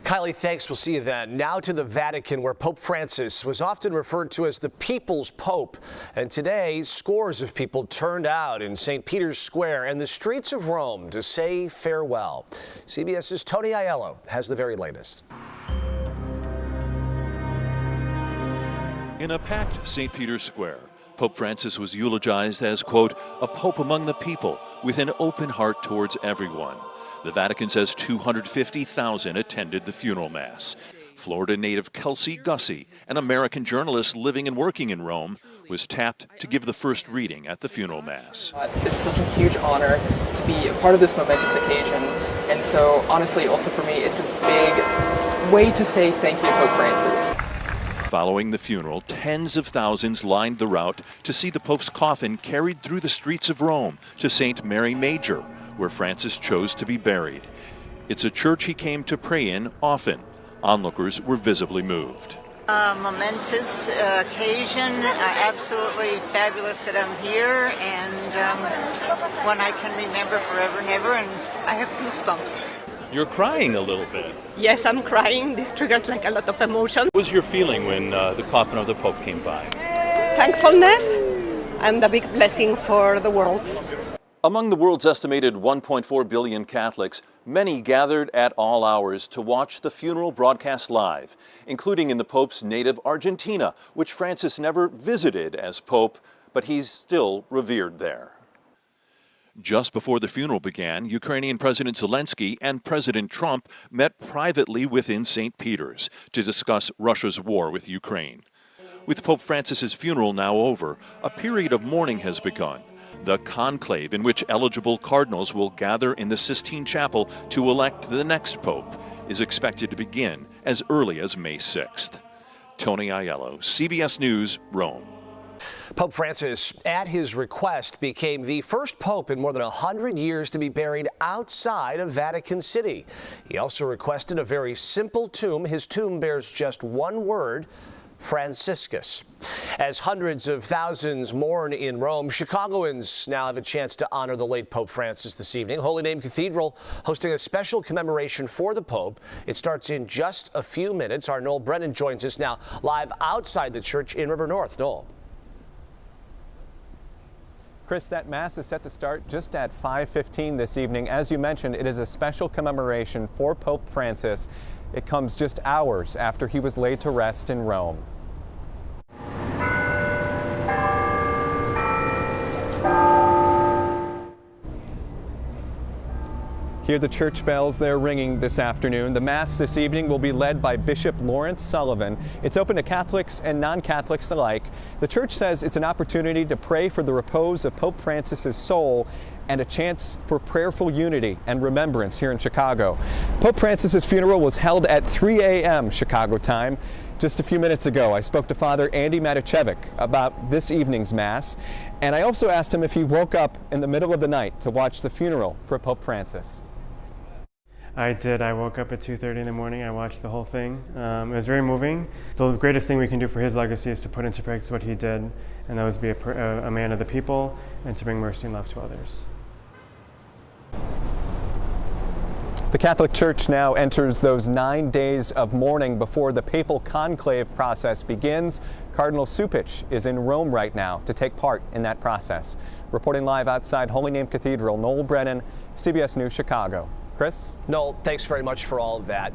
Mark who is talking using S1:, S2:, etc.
S1: Kylie, thanks. We'll see you then. Now to the Vatican, where Pope Francis was often referred to as the people's pope. And today, scores of people turned out in St. Peter's Square and the streets of Rome to say farewell. CBS's Tony Aiello has the very latest.
S2: In a packed St. Peter's Square, Pope Francis was eulogized as, quote, a pope among the people with an open heart towards everyone. The Vatican says 250,000 attended the funeral mass. Florida native Kelsey Gussie, an American journalist living and working in Rome, was tapped to give the first reading at the funeral mass.
S3: This is such a huge honor to be a part of this momentous occasion. And so, honestly, also for me, it's a big way to say thank you to Pope Francis.
S2: Following the funeral, tens of thousands lined the route to see the Pope's coffin carried through the streets of Rome to St. Mary Major, where Francis chose to be buried. It's a church he came to pray in often. Onlookers were visibly moved.
S4: A momentous occasion, absolutely fabulous that I'm here, and one I can remember forever and ever, and I have goosebumps.
S2: You're crying a little bit.
S5: Yes, I'm crying. This triggers like a lot of emotion.
S2: What was your feeling when the coffin of the Pope came by?
S5: Thankfulness and a big blessing for the world.
S2: Among the world's estimated 1.4 billion Catholics, many gathered at all hours to watch the funeral broadcast live, including in the Pope's native Argentina, which Francis never visited as Pope, but he's still revered there. Just before the funeral began, Ukrainian President Zelensky and President Trump met privately within St. Peter's to discuss Russia's war with Ukraine. With Pope Francis's funeral now over, a period of mourning has begun. The conclave, in which eligible cardinals will gather in the Sistine Chapel to elect the next pope, is expected to begin as early as May 6th. Tony Aiello, CBS News, Rome.
S1: Pope Francis, at his request, became the first pope in more than 100 years to be buried outside of Vatican City. He also requested a very simple tomb. His tomb bears just one word: Franciscus. As hundreds of thousands mourn in Rome, Chicagoans now have a chance to honor the late Pope Francis this evening. Holy Name Cathedral hosting a special commemoration for the Pope. It starts in just a few minutes. Our Noel Brennan joins us now live outside the church in River North. Noel.
S6: Chris, that Mass is set to start just at 5:15 this evening. As you mentioned, it is a special commemoration for Pope Francis. It comes just hours after he was laid to rest in Rome. Hear the church bells, they're ringing this afternoon. The Mass this evening will be led by Bishop Lawrence Sullivan. It's open to Catholics and non-Catholics alike. The church says it's an opportunity to pray for the repose of Pope Francis's soul and a chance for prayerful unity and remembrance here in Chicago. Pope Francis's funeral was held at 3 a.m. Chicago time. Just a few minutes ago, I spoke to Father Andy Maticevic about this evening's Mass, and I also asked him if he woke up in the middle of the night to watch the funeral for Pope Francis.
S7: I did. I woke up at 2:30 in the morning. I watched the whole thing. It was very moving. The greatest thing we can do for his legacy is to put into practice what he did, and that was be a man of the people and to bring mercy and love to others.
S6: The Catholic Church now enters those 9 days of mourning before the papal conclave process begins. Cardinal Cupich is in Rome right now to take part in that process. Reporting live outside Holy Name Cathedral, Noel Brennan, CBS News, Chicago. Chris?
S1: Noel, thanks very much for all of that.